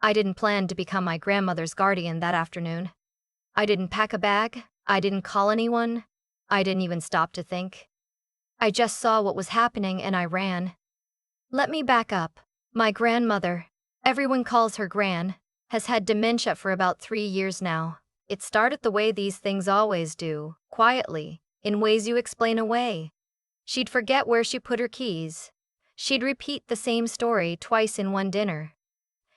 I didn't plan to become my grandmother's guardian that afternoon. I didn't pack a bag, I didn't call anyone, I didn't even stop to think. I just saw what was happening and I ran. Let me back up. My grandmother, everyone calls her Gran, has had dementia for about 3 years now. It started the way these things always do, quietly, in ways you explain away. She'd forget where she put her keys. She'd repeat the same story twice in one dinner.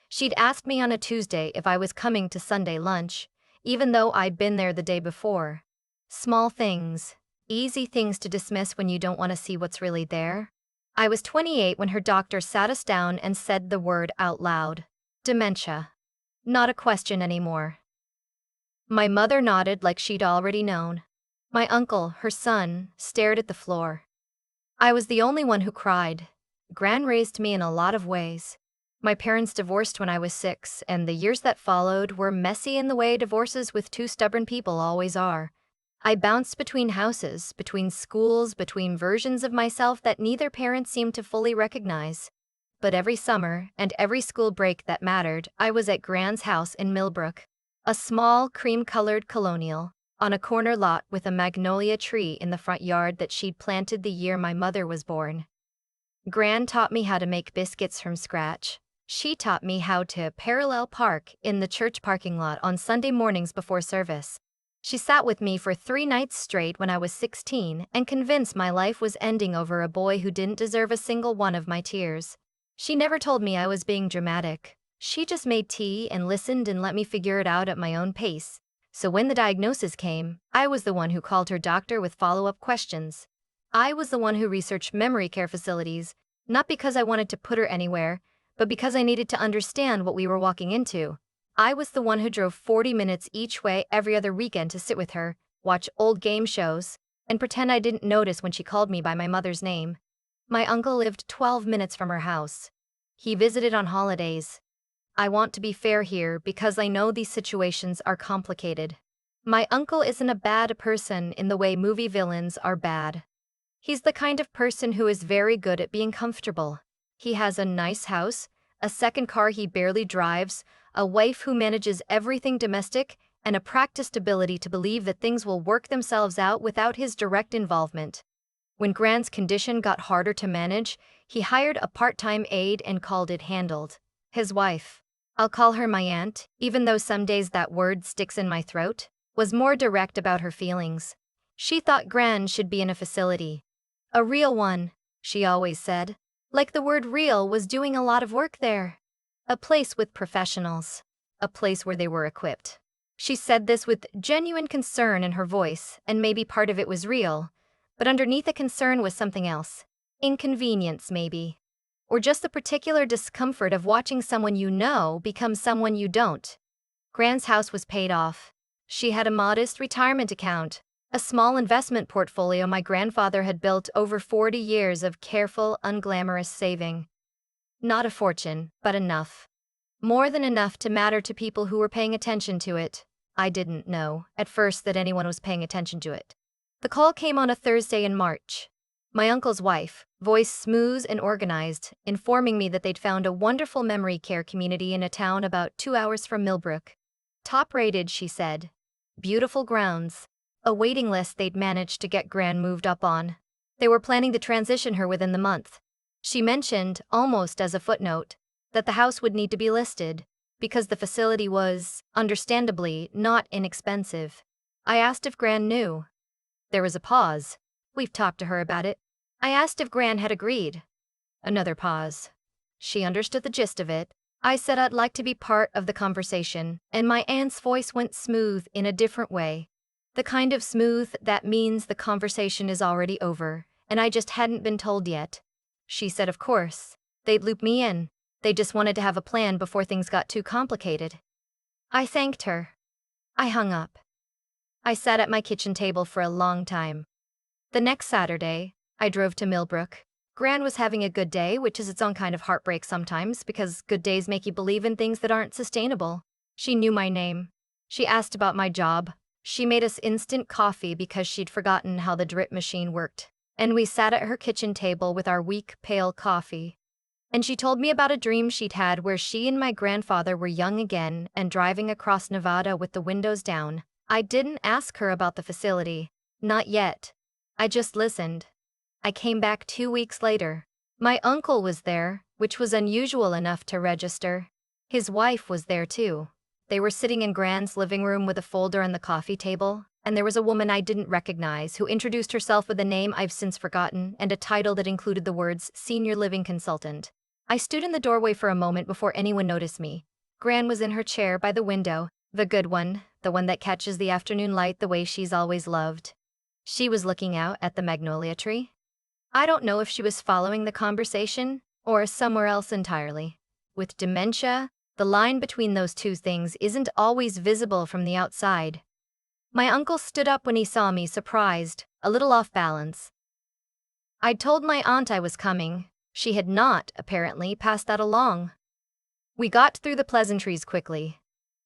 She'd ask me on a Tuesday if I was coming to Sunday lunch, even though I'd been there the day before. Small things, easy things to dismiss when you don't want to see what's really there. I was 28 when her doctor sat us down and said the word out loud. Dementia. Not a question anymore. My mother nodded like she'd already known. My uncle, her son, stared at the floor. I was the only one who cried. Gran raised me in a lot of ways. My parents divorced when I was 6, and the years that followed were messy in the way divorces with two stubborn people always are. I bounced between houses, between schools, between versions of myself that neither parent seemed to fully recognize. But every summer, and every school break that mattered, I was at Gran's house in Millbrook. A small, cream-colored colonial, on a corner lot with a magnolia tree in the front yard that she'd planted the year my mother was born. Gran taught me how to make biscuits from scratch. She taught me how to parallel park in the church parking lot on Sunday mornings before service. She sat with me for 3 nights straight when I was 16 and convinced my life was ending over a boy who didn't deserve a single one of my tears. She never told me I was being dramatic. She just made tea and listened and let me figure it out at my own pace. So when the diagnosis came, I was the one who called her doctor with follow-up questions. I was the one who researched memory care facilities, not because I wanted to put her anywhere, but because I needed to understand what we were walking into. I was the one who drove 40 minutes each way every other weekend to sit with her, watch old game shows, and pretend I didn't notice when she called me by my mother's name. My uncle lived 12 minutes from her house. He visited on holidays. I want to be fair here because I know these situations are complicated. My uncle isn't a bad person in the way movie villains are bad. He's the kind of person who is very good at being comfortable. He has a nice house, a second car he barely drives, a wife who manages everything domestic, and a practiced ability to believe that things will work themselves out without his direct involvement. When Gran's condition got harder to manage, he hired a part-time aide and called it handled. His wife, I'll call her my aunt, even though some days that word sticks in my throat, was more direct about her feelings. She thought Gran should be in a facility. A real one, she always said. Like the word real was doing a lot of work there. A place with professionals. A place where they were equipped. She said this with genuine concern in her voice, and maybe part of it was real, but underneath the concern was something else. Inconvenience, maybe. Or just the particular discomfort of watching someone you know become someone you don't. Gran's house was paid off. She had a modest retirement account, a small investment portfolio my grandfather had built over 40 years of careful, unglamorous saving. Not a fortune, but enough. More than enough to matter to people who were paying attention to it. I didn't know, at first, that anyone was paying attention to it. The call came on a Thursday in March. My uncle's wife, voice smooth and organized, informing me that they'd found a wonderful memory care community in a town about 2 hours from Millbrook. Top-rated, she said. Beautiful grounds. A waiting list they'd managed to get Gran moved up on. They were planning to transition her within the month. She mentioned, almost as a footnote, that the house would need to be listed, because the facility was, understandably, not inexpensive. I asked if Gran knew. There was a pause. We've talked to her about it. I asked if Gran had agreed. Another pause. She understood the gist of it. I said I'd like to be part of the conversation, and my aunt's voice went smooth in a different way. The kind of smooth that means the conversation is already over, and I just hadn't been told yet. She said of course, they'd loop me in. They just wanted to have a plan before things got too complicated. I thanked her. I hung up. I sat at my kitchen table for a long time. The next Saturday, I drove to Millbrook. Gran was having a good day, which is its own kind of heartbreak sometimes, because good days make you believe in things that aren't sustainable. She knew my name. She asked about my job. She made us instant coffee because she'd forgotten how the drip machine worked. And we sat at her kitchen table with our weak, pale coffee. And she told me about a dream she'd had where she and my grandfather were young again and driving across Nevada with the windows down. I didn't ask her about the facility. Not yet. I just listened. I came back 2 weeks later. My uncle was there, which was unusual enough to register. His wife was there too. They were sitting in Gran's living room with a folder on the coffee table, and there was a woman I didn't recognize who introduced herself with a name I've since forgotten and a title that included the words Senior Living Consultant. I stood in the doorway for a moment before anyone noticed me. Gran was in her chair by the window, the good one, the one that catches the afternoon light the way she's always loved. She was looking out at the magnolia tree. I don't know if she was following the conversation or somewhere else entirely. With dementia, the line between those two things isn't always visible from the outside. My uncle stood up when he saw me, surprised, a little off balance. I'd told my aunt I was coming. She had not, apparently, passed that along. We got through the pleasantries quickly.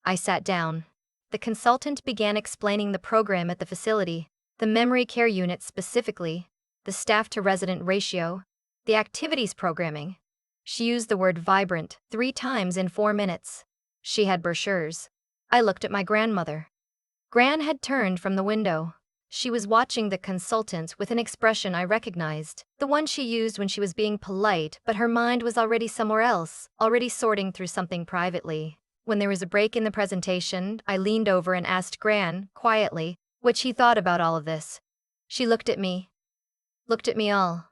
I sat down. The consultant began explaining the program at the facility, the memory care unit specifically, the staff-to-resident ratio, the activities programming. She used the word vibrant 3 times in 4 minutes. She had brochures. I looked at my grandmother. Gran had turned from the window. She was watching the consultant with an expression I recognized, the one she used when she was being polite, but her mind was already somewhere else, already sorting through something privately. When there was a break in the presentation, I leaned over and asked Gran, quietly, what she thought about all of this. She looked at me. Looked at me all.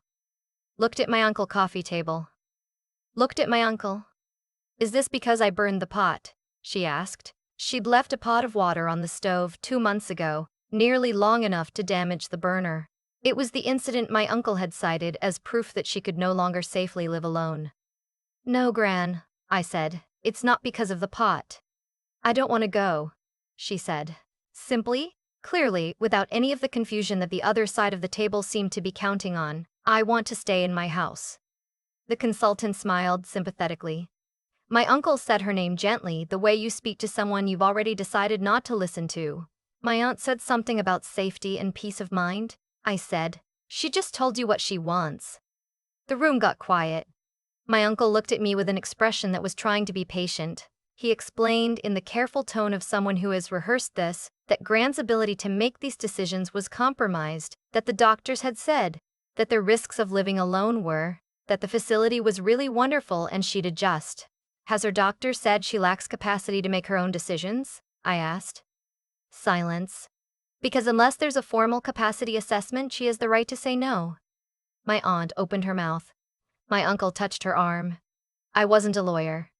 Looked at my uncle coffee table. Looked at my uncle. Is this because I burned the pot? She asked. She'd left a pot of water on the stove 2 months ago, nearly long enough to damage the burner. It was the incident my uncle had cited as proof that she could no longer safely live alone. No, Gran, I said, it's not because of the pot. I don't want to go, she said. Simply, clearly, without any of the confusion that the other side of the table seemed to be counting on, I want to stay in my house. The consultant smiled sympathetically. My uncle said her name gently, the way you speak to someone you've already decided not to listen to. My aunt said something about safety and peace of mind, I said. She just told you what she wants. The room got quiet. My uncle looked at me with an expression that was trying to be patient. He explained, in the careful tone of someone who has rehearsed this, that Gran's ability to make these decisions was compromised, that the doctors had said, that the risks of living alone were, that the facility was really wonderful and she'd adjust. Has her doctor said she lacks capacity to make her own decisions? I asked. Silence. Because unless there's a formal capacity assessment, she has the right to say no. My aunt opened her mouth. My uncle touched her arm. I wasn't a lawyer.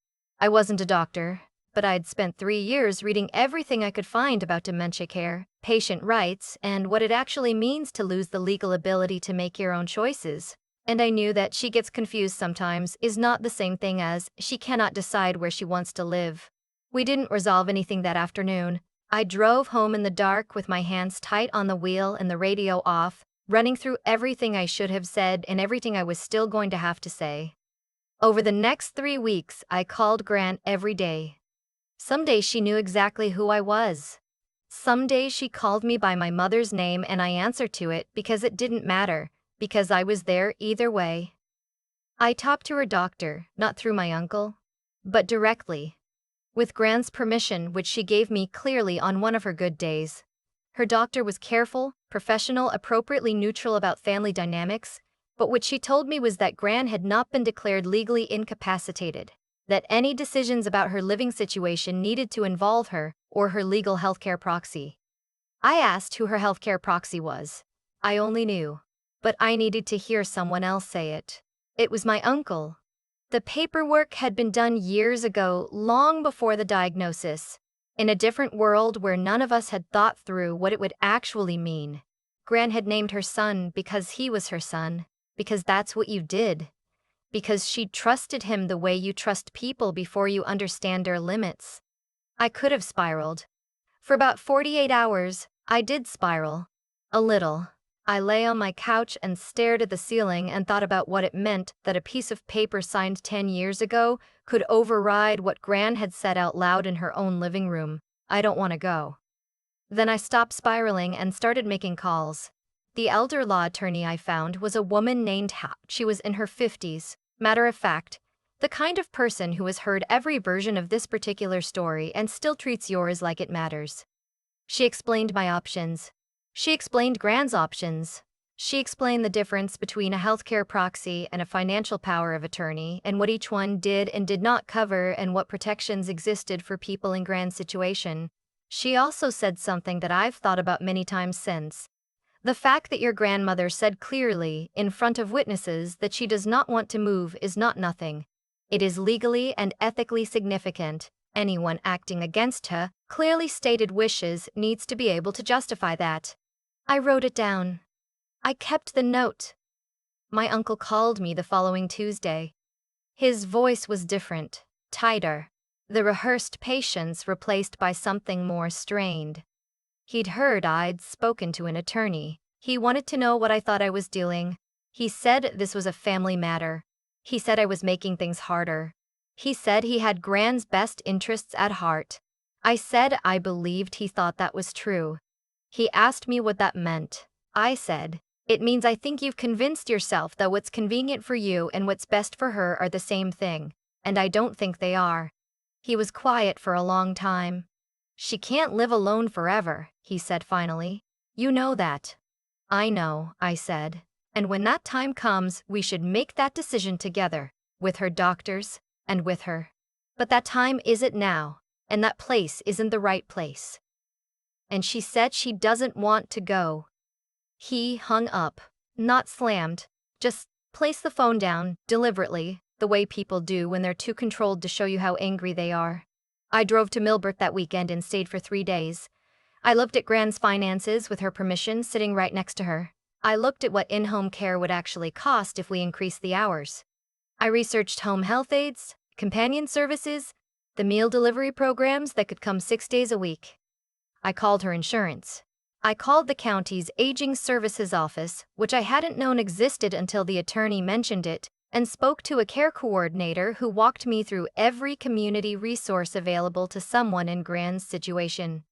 I wasn't a doctor, but I'd spent 3 years reading everything I could find about dementia care, patient rights, and what it actually means to lose the legal ability to make your own choices. And I knew that she gets confused sometimes is not the same thing as she cannot decide where she wants to live. We didn't resolve anything that afternoon. I drove home in the dark with my hands tight on the wheel and the radio off, running through everything I should have said and everything I was still going to have to say. Over the next 3 weeks, I called Gran every day. Some days she knew exactly who I was. Some days she called me by my mother's name and I answered to it because it didn't matter, because I was there either way. I talked to her doctor, not through my uncle, but directly. With Gran's permission, which she gave me clearly on one of her good days. Her doctor was careful, professional, appropriately neutral about family dynamics, but what she told me was that Gran had not been declared legally incapacitated, that any decisions about her living situation needed to involve her or her legal healthcare proxy. I asked who her healthcare proxy was. I only knew, but I needed to hear someone else say it. It was my uncle. The paperwork had been done years ago, long before the diagnosis, in a different world where none of us had thought through what it would actually mean. Gran had named her son because he was her son, because that's what you did, because she trusted him the way you trust people before you understand their limits. I could have spiraled. For about 48 hours, I did spiral. A little. I lay on my couch and stared at the ceiling and thought about what it meant that a piece of paper signed 10 years ago could override what Gran had said out loud in her own living room. I don't want to go. Then I stopped spiraling and started making calls. The elder law attorney I found was a woman named Ha. She was in her 50s, matter of fact, The kind of person who has heard every version of this particular story and still treats yours like it matters. She explained my options. She explained Gran's options. She explained the difference between a healthcare proxy and a financial power of attorney, and what each one did and did not cover, and what protections existed for people in Gran's situation. She also said something that I've thought about many times since. The fact that your grandmother said clearly, in front of witnesses, that she does not want to move is not nothing. It is legally and ethically significant. Anyone acting against her clearly stated wishes needs to be able to justify that. I wrote it down. I kept the note. My uncle called me the following Tuesday. His voice was different, tighter, the rehearsed patience replaced by something more strained. He'd heard I'd spoken to an attorney. He wanted to know what I thought I was doing. He said this was a family matter. He said I was making things harder. He said he had Gran's best interests at heart. I said I believed he thought that was true. He asked me what that meant. I said, "It means I think you've convinced yourself that what's convenient for you and what's best for her are the same thing, and I don't think they are." He was quiet for a long time. "She can't live alone forever," he said finally. "You know that." "I know," I said. "And when that time comes, we should make that decision together, with her doctors, and with her. But that time isn't now, and that place isn't the right place." And she said she doesn't want to go. He hung up, not slammed, just placed the phone down, deliberately, the way people do when they're too controlled to show you how angry they are. I drove to Milbert that weekend and stayed for 3 days. I looked at Gran's finances with her permission sitting right next to her. I looked at what in-home care would actually cost if we increased the hours. I researched home health aides, companion services, the meal delivery programs that could come 6 days a week. I called her insurance. I called the county's aging services office, which I hadn't known existed until the attorney mentioned it, and spoke to a care coordinator who walked me through every community resource available to someone in Gran's situation.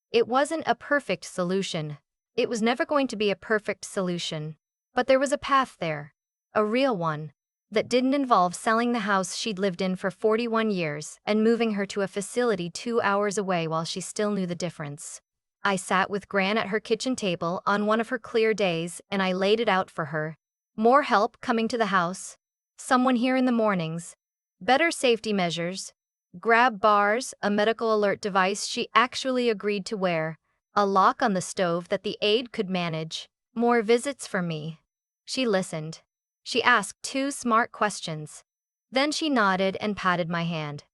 It wasn't a perfect solution. It was never going to be a perfect solution. But there was a path there. A real one. That didn't involve selling the house she'd lived in for 41 years and moving her to a facility 2 hours away while she still knew the difference. I sat with Gran at her kitchen table on one of her clear days and I laid it out for her. More help coming to the house. Someone here in the mornings. Better safety measures. Grab bars, a medical alert device she actually agreed to wear. A lock on the stove that the aide could manage. More visits for me. She listened. She asked 2 smart questions. Then she nodded and patted my hand.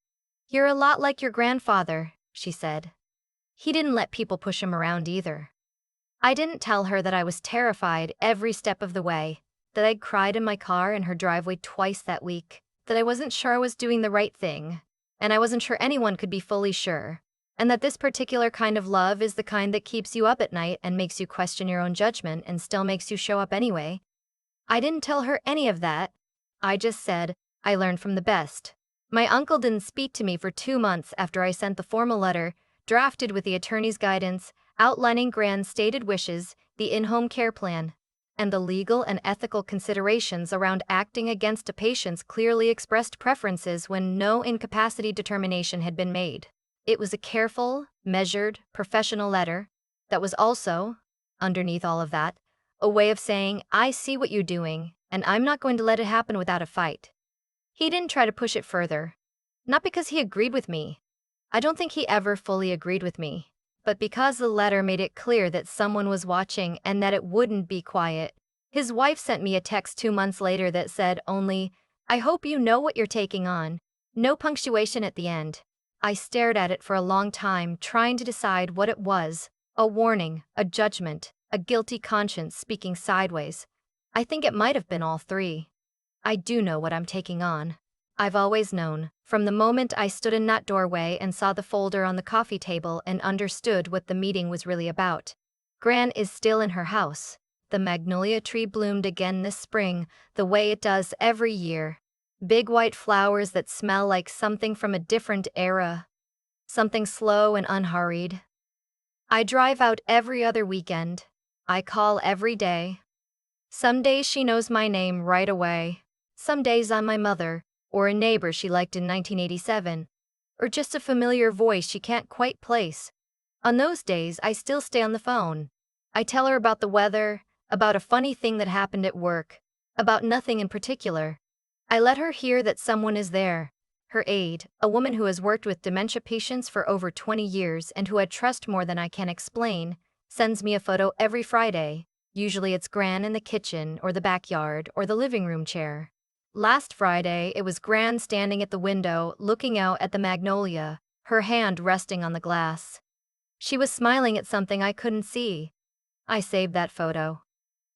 "You're a lot like your grandfather," she said. "He didn't let people push him around either." I didn't tell her that I was terrified every step of the way, that I'd cried in my car in her driveway twice that week, that I wasn't sure I was doing the right thing, and I wasn't sure anyone could be fully sure, and that this particular kind of love is the kind that keeps you up at night and makes you question your own judgment and still makes you show up anyway. I didn't tell her any of that. I just said, I learned from the best. My uncle didn't speak to me for 2 months after I sent the formal letter, drafted with the attorney's guidance, outlining Gran's stated wishes, the in-home care plan, and the legal and ethical considerations around acting against a patient's clearly expressed preferences when no incapacity determination had been made. It was a careful, measured, professional letter that was also, underneath all of that, a way of saying, I see what you're doing, and I'm not going to let it happen without a fight. He didn't try to push it further. Not because he agreed with me. I don't think he ever fully agreed with me. But because the letter made it clear that someone was watching and that it wouldn't be quiet. His wife sent me a text 2 months later that said only, I hope you know what you're taking on. No punctuation at the end. I stared at it for a long time, trying to decide what it was. A warning, a judgment, a guilty conscience speaking sideways. I think it might have been all 3. I do know what I'm taking on. I've always known, from the moment I stood in that doorway and saw the folder on the coffee table and understood what the meeting was really about. Gran is still in her house. The magnolia tree bloomed again this spring, the way it does every year. Big white flowers that smell like something from a different era. Something slow and unhurried. I drive out every other weekend. I call every day. Some days she knows my name right away. Some days I'm my mother, or a neighbor she liked in 1987, or just a familiar voice she can't quite place. On those days, I still stay on the phone. I tell her about the weather, about a funny thing that happened at work, about nothing in particular. I let her hear that someone is there. Her aide, a woman who has worked with dementia patients for over 20 years and who I trust more than I can explain, sends me a photo every Friday. Usually it's Gran in the kitchen or the backyard or the living room chair. Last Friday, it was Gran standing at the window looking out at the magnolia, her hand resting on the glass. She was smiling at something I couldn't see. I saved that photo.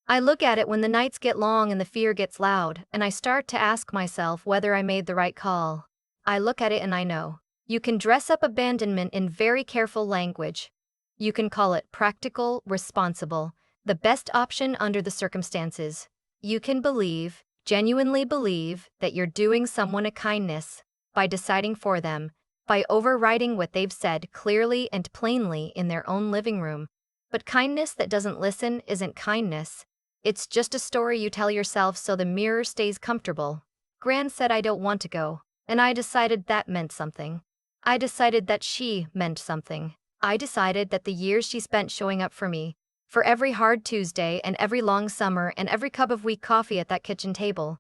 I look at it when the nights get long and the fear gets loud, and I start to ask myself whether I made the right call. I look at it and I know. You can dress up abandonment in very careful language. You can call it practical, responsible, the best option under the circumstances. You can believe, genuinely believe, that you're doing someone a kindness by deciding for them, by overriding what they've said clearly and plainly in their own living room. But kindness that doesn't listen isn't kindness. It's just a story you tell yourself so the mirror stays comfortable. Gran said I don't want to go, and I decided that meant something. I decided that she meant something. I decided that the years she spent showing up for me, for every hard Tuesday and every long summer and every cup of weak coffee at that kitchen table,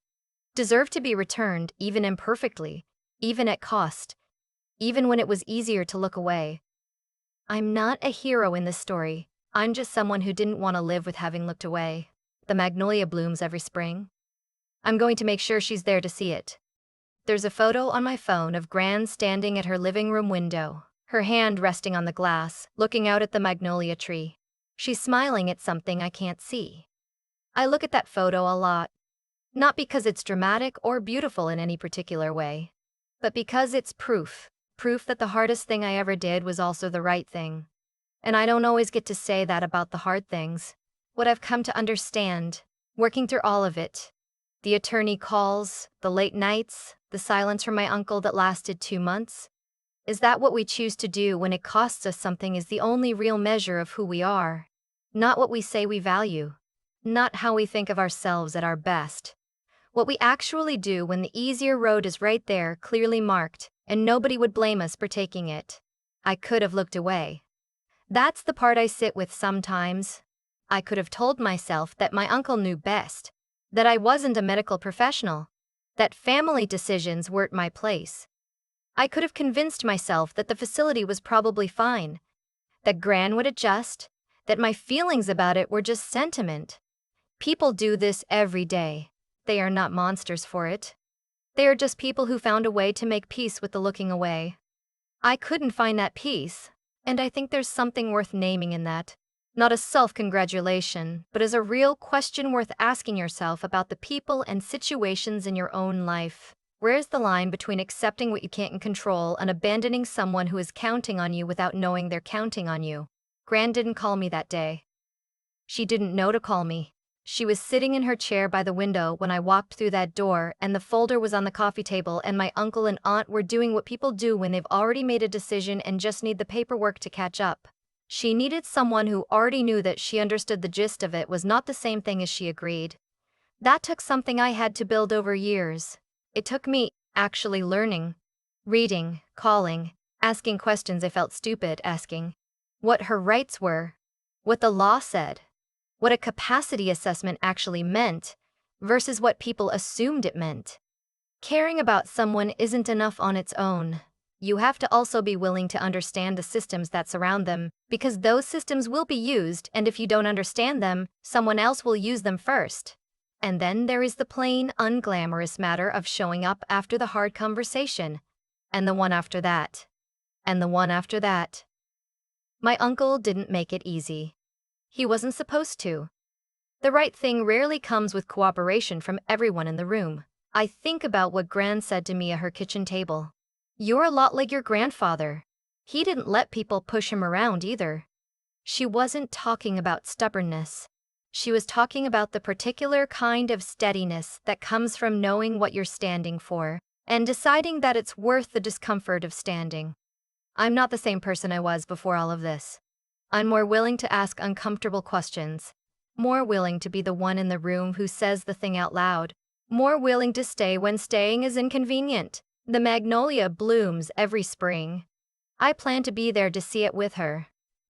deserved to be returned, even imperfectly, even at cost, even when it was easier to look away. I'm not a hero in this story. I'm just someone who didn't want to live with having looked away. The magnolia blooms every spring. I'm going to make sure she's there to see it. There's a photo on my phone of Gran standing at her living room window, her hand resting on the glass, looking out at the magnolia tree. She's smiling at something I can't see. I look at that photo a lot. Not because it's dramatic or beautiful in any particular way, but because it's proof that the hardest thing I ever did was also the right thing. And I don't always get to say that about the hard things. What I've come to understand, working through all of it, the attorney calls, the late nights, the silence from my uncle that lasted 2 months, is that what we choose to do when it costs us something is the only real measure of who we are. Not what we say we value. Not how we think of ourselves at our best. What we actually do when the easier road is right there, clearly marked, and nobody would blame us for taking it. I could have looked away. That's the part I sit with sometimes. I could have told myself that my uncle knew best, that I wasn't a medical professional, that family decisions weren't my place. I could have convinced myself that the facility was probably fine, that Gran would adjust, that my feelings about it were just sentiment. People do this every day. They are not monsters for it. They are just people who found a way to make peace with the looking away. I couldn't find that peace, and I think there's something worth naming in that. Not a self-congratulation, but as a real question worth asking yourself about the people and situations in your own life. Where's the line between accepting what you can't control and abandoning someone who is counting on you without knowing they're counting on you? Gran didn't call me that day. She didn't know to call me. She was sitting in her chair by the window when I walked through that door, and the folder was on the coffee table, and my uncle and aunt were doing what people do when they've already made a decision and just need the paperwork to catch up. She needed someone who already knew that she understood the gist of it was not the same thing as she agreed. That took something I had to build over years. It took me actually learning, reading, calling, asking questions I felt stupid asking. What her rights were, what the law said, what a capacity assessment actually meant, versus what people assumed it meant. Caring about someone isn't enough on its own. You have to also be willing to understand the systems that surround them, because those systems will be used, and if you don't understand them, someone else will use them first. And then there is the plain, unglamorous matter of showing up after the hard conversation, and the one after that, and the one after that. My uncle didn't make it easy. He wasn't supposed to. The right thing rarely comes with cooperation from everyone in the room. I think about what Gran said to me at her kitchen table. You're a lot like your grandfather. He didn't let people push him around either. She wasn't talking about stubbornness. She was talking about the particular kind of steadiness that comes from knowing what you're standing for and deciding that it's worth the discomfort of standing. I'm not the same person I was before all of this. I'm more willing to ask uncomfortable questions, more willing to be the one in the room who says the thing out loud, more willing to stay when staying is inconvenient. The magnolia blooms every spring. I plan to be there to see it with her.